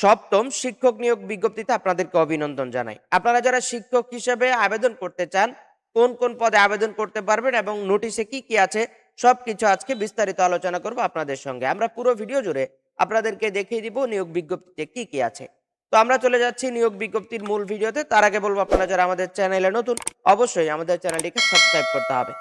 সপ্তম শিক্ষক নিয়োগ বিজ্ঞপ্তিতে আপনাদেরকে অভিনন্দন জানাই। আপনারা যারা শিক্ষক হিসেবে আবেদন করতে চান, কোন কোন পদে আবেদন করতে পারবেন এবং নোটিশে কি কি আছে সবকিছু আজকে বিস্তারিত আলোচনা করব আপনাদের সঙ্গে। আমরা পুরো ভিডিও জুড়ে আপনাদেরকে দেখিয়ে দিব নিয়োগ বিজ্ঞপ্তিতে কি কি আছে। তো আমরা চলে যাচ্ছি নিয়োগ বিজ্ঞপ্তির মূল ভিডিওতে। তার আগে বলবো, আপনারা যারা আমাদের চ্যানেলে নতুন, অবশ্যই আমাদের চ্যানেলটিকে সাবস্ক্রাইব করতে হবে।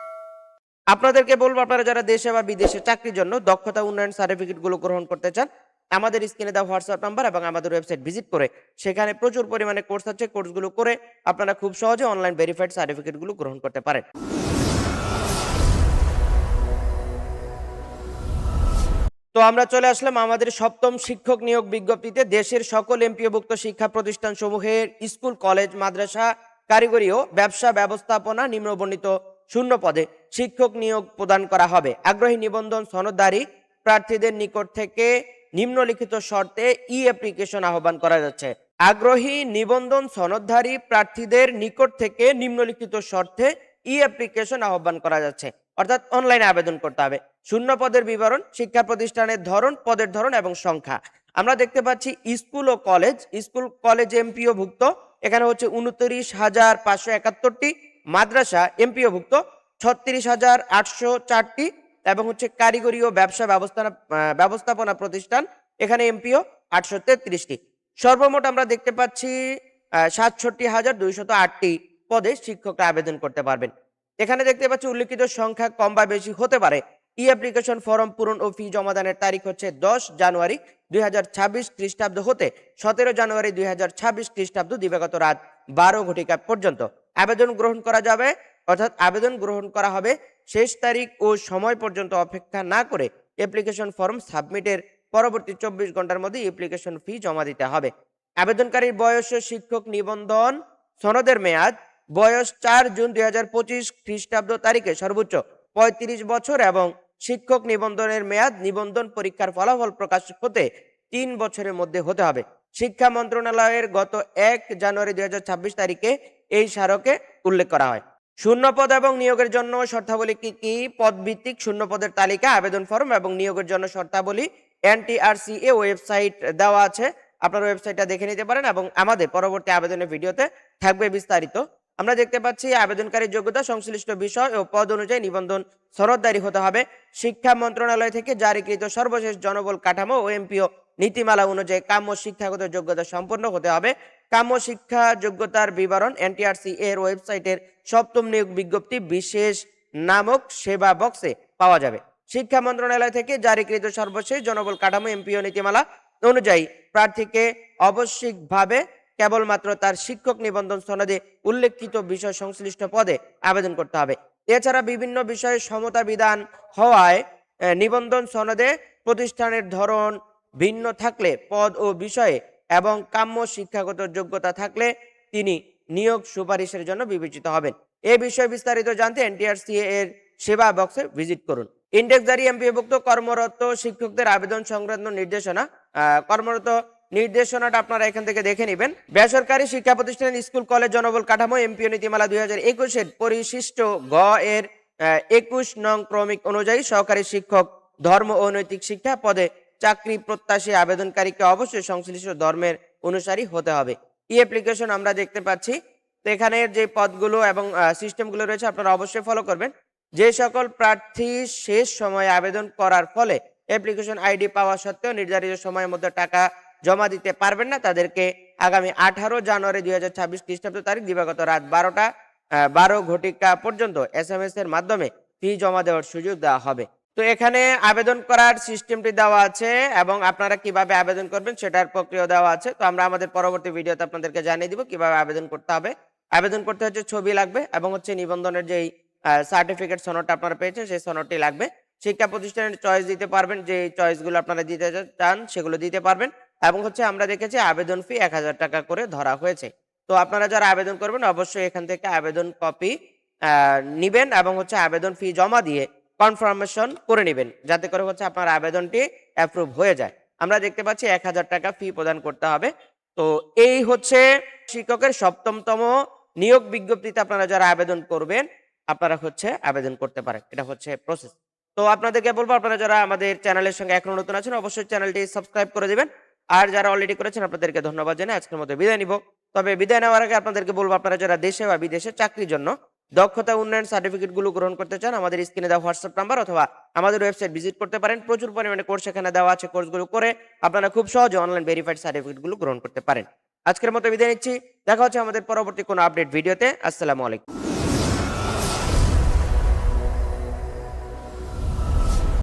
আপনাদেরকে বলবো, আপনারা যারা দেশে বা বিদেশে চাকরির জন্য দক্ষতা উন্নয়ন সার্টিফিকেটগুলো গ্রহণ করতে চান, আমাদের স্ক্রিনে দেওয়া হোয়াটসঅ্যাপ নাম্বার এবং আমাদের ওয়েবসাইট ভিজিট করে সেখানে প্রচুর পরিমাণে কোর্স আছে। কোর্সগুলো করে আপনারা খুব সহজে অনলাইন ভেরিফাইড সার্টিফিকেটগুলো গ্রহণ করতে পারেন। তো আমরা চলে আসলাম আমাদের সপ্তম শিক্ষক নিয়োগ বিজ্ঞপ্তিতে। দেশের সকল এমপিওভুক্ত শিক্ষা প্রতিষ্ঠান সমূহের স্কুল, কলেজ, মাদ্রাসা, কারিগরি ও ব্যবসা ব্যবস্থাপনা নিম্নবর্ণিত শূন্য পদে শিক্ষক নিয়োগ প্রদান করা হবে। আগ্রহী নিবন্ধন সনদধারী প্রার্থীদের নিকট থেকে নিম্নলিখিত শর্তে ই অ্যাপ্লিকেশন আহ্বান করা যাচ্ছে। আগ্রহী নিবন্ধন সনদধারী প্রার্থীদের নিকট থেকে নিম্নলিখিত শর্তে ই অ্যাপ্লিকেশন আহ্বান করা যাচ্ছে, অর্থাৎ অনলাইনে আবেদন করতে হবে। শূন্য পদের বিবরণ, শিক্ষা প্রতিষ্ঠানের ধরন, পদের ধরন এবং সংখ্যা। আমরা দেখতে পাচ্ছি স্কুল ও কলেজ, স্কুল কলেজ এমপিও ভুক্ত, এখানে হচ্ছে 29,571টি। মাদ্রাসা এমপিও ভুক্ত 36,804টি এবং হচ্ছে কারিগরি ও ব্যবসা ব্যবস্থাপনা প্রতিষ্ঠান, এখানে এমপিও 833টি। সর্বমোট আমরা দেখতে পাচ্ছি 67,208টি পদে শিক্ষকরা আবেদন করতে পারবেন। এখানে দেখতে পাচ্ছি উল্লিখিত সংখ্যা কম বা বেশি হতে পারে। ই অ্যাপ্লিকেশন ফর্ম পূরণ ও ফি জমাদানের তারিখ হচ্ছে 10 জানুয়ারি 2026 খ্রিস্টাব্দ হতে 17 জানুয়ারি 2026 খ্রিস্টাব্দ দিবাগত রাত 12 ঘটিকা পর্যন্ত। আবেদন গ্রহণ করা যাবে, অর্থাৎ আবেদন গ্রহণ করা হবে শেষ তারিখ ও সময় পর্যন্ত অপেক্ষা না করে অ্যাপ্লিকেশন ফর্ম সাবমিটের পরবর্তী 24 ঘন্টার মধ্যে অ্যাপ্লিকেশন ফি জমা দিতে হবে। আবেদনকারীর বয়স ও শিক্ষক নিবন্ধন সনদের মেয়াদ, বয়স 4 জুন 2025 খ্রিস্টাব্দ তারিখে সর্বোচ্চ 35 বছর এবং শিক্ষক নিবন্ধনের মেয়াদ নিবন্ধন পরীক্ষার ফলাফল প্রকাশ হতে 3 বছরের মধ্যে হতে হবে। শিক্ষা মন্ত্রণালয়ের গত 1 জানুয়ারি 2026 তারিখে এই স্মারকে উল্লেখ করা হয়। শূন্য পদ এবং নিয়োগের জন্য শর্তাবলী কি কি? পদ ভিত্তিক শূন্য পদের তালিকা, আবেদন ফর্ম এবং নিয়োগের জন্য শর্তাবলী NTRCA ওয়েবসাইট দেওয়া আছে, আপনার ওয়েবসাইটটা দেখে নিতে পারেন এবং আমাদের পরবর্তী আবেদনের ভিডিওতে থাকবে বিস্তারিত। আমরা দেখতে পাচ্ছি আবেদনকারীর যোগ্যতা সংশ্লিষ্ট বিষয় ও পদ অনুযায়ী নিবন্ধন সনদধারী হতে হবে। শিক্ষা মন্ত্রণালয় থেকে জারিকৃত সর্বশেষ জনবল কাঠামো ও এমপিও নীতিমালা অনুযায়ী কাম্য শিক্ষাগত যোগ্যতা সম্পন্ন হতে হবে। কাম্য শিক্ষা যোগ্যতার বিবরণ NTRCA এর ওয়েবসাইটের সপ্তম নিয়োগ বিজ্ঞপ্তি বিশেষ নামক সেবা বক্সে পাওয়া যাবে। শিক্ষা মন্ত্রণালয় থেকে জারিকৃত সর্বশেষ জনবল কাঠামো এমপিও নীতিমালা অনুযায়ী প্রার্থীকে আবশ্যিকভাবে কেবলমাত্র তার শিক্ষক নিবন্ধন সনদে উল্লেখিত বিষয় সংশ্লিষ্ট পদে আবেদন করতে হবে। এছাড়া বিভিন্ন বিষয়ে সমতা বিধান হওয়ায় নিবন্ধন সনদে প্রতিষ্ঠানের ধরন ভিন্ন থাকলে পদ ও বিষয়ে এবং কাম্য শিক্ষাগত যোগ্যতা থাকলে তিনি নিয়োগ সুপারিশের জন্য বিবেচিত হবেন। এ বিষয়ে বিস্তারিত জানতে NTRCA এর সেবা বক্সে ভিজিট করুন। ইন্ডেক্সধারী এমপিওভুক্ত কর্মরত শিক্ষকদের আবেদন সংক্রান্ত নির্দেশনা, কর্মরত নির্দেশনাটা আপনারা এখান থেকে দেখে নেবেন। বেসরকারি শিক্ষা প্রতিষ্ঠান, স্কুল, কলেজ, জনবল কাঠামো এমপিও নীতিমালা 2021 এর পরিশিষ্ট গ এর 21 নং ক্রমিক অনুযায়ী সহকারী শিক্ষক ধর্ম ও নৈতিক শিক্ষা পদে চাকরি প্রত্যাশী আবেদনকারীকে অবশ্যই সংশ্লিষ্ট ধর্মের অনুসারী হতে হবে। ই অ্যাপ্লিকেশন আমরা দেখতে পাচ্ছি। তো এখানে যে পদগুলো এবং সিস্টেমগুলো রয়েছে আপনারা অবশ্যই ফলো করবেন। যে সকল প্রার্থী শেষ সময়ে আবেদন করার ফলে অ্যাপ্লিকেশন আইডি পাওয়া সত্ত্বেও নির্ধারিত সময়ের মধ্যে টাকা জমা দিতে পারবেন না, তাদেরকে আগামী 18 জানুয়ারি 2026 খ্রিস্টাব্দ তারিখ দিবাগত রাত 12 ঘটিকা পর্যন্ত SMS এর মাধ্যমে ফি জমা দেওয়ার সুযোগ দেওয়া হবে। তো এখানে আবেদন করার সিস্টেমটি দেওয়া আছে এবং আপনারা কিভাবে আবেদন করবেন সেটার প্রক্রিয়া দেওয়া আছে। তো আমরা আমাদের পরবর্তী ভিডিওতে আপনাদেরকে জানিয়ে দিব কিভাবে আবেদন করতে হবে। আবেদন করতে হচ্ছে ছবি লাগবে এবং হচ্ছে নিবন্ধনের যেই সার্টিফিকেট সনদটা আপনারা পেয়েছেন সেই সনদটি লাগবে। শিক্ষা প্রতিষ্ঠানের চয়েস দিতে পারবেন, যে চয়েসগুলো আপনারা দিতে চান সেগুলো দিতে পারবেন এবং হচ্ছে আমরা দেখেছি আবেদন ফি 1000 টাকা করে ধরা হয়েছে। তো আপনারা যারা আবেদন করবেন অবশ্যই এখান থেকে আবেদন কপি নিবেন এবং হচ্ছে আবেদন ফি জমা দিয়ে কনফার্মেশন করে নেবেন, যাতে করে হচ্ছে আপনার আবেদনটি অ্যাপ্রুভ হয়ে যায়। আমরা দেখতে পাচ্ছি 1000 টাকা ফি প্রদান করতে হবে। তো এই হচ্ছে শিক্ষকের সপ্তমতম নিয়োগ বিজ্ঞপ্তিতে আপনারা যারা আবেদন করবেন আপনারা হচ্ছে আবেদন করতে পারেন। এটা হচ্ছে প্রসেস। তো আপনাদেরকে বলবো, আপনারা যারা আমাদের চ্যানেলের সঙ্গে এখনো নতুন আছেন অবশ্যই চ্যানেলটি সাবস্ক্রাইব করে দিবেন আর যারা অলরেডি করেছেন আপনাদেরকে ধন্যবাদ জানাই আজকের মতো বিদায় নিব। তবে বিদায় নেওয়ার আগে আপনাদেরকে বলবো, আপনারা যারা দেশে বা বিদেশে চাকরির জন্য দক্ষতা উন্নয়ন সার্টিফিকেট গুলো গ্রহণ করতে চান, আমাদের স্ক্রিনে দেওয়া হোয়াটসঅ্যাপ নাম্বার অথবা আমাদের ওয়েবসাইট ভিজিট করতে পারেন। প্রচুর পরিমাণে কোর্স এখানে দেওয়া আছে, কোর্সগুলো করে আপনারা খুব সহজে অনলাইন ভেরিফাইড সার্টিফিকেট গুলো গ্রহণ করতে পারেন। আজকের মতো বিদায় নিচ্ছি, দেখা হচ্ছে আমাদের পরবর্তী কোনো আপডেট ভিডিওতে। আসসালামু আলাইকুম।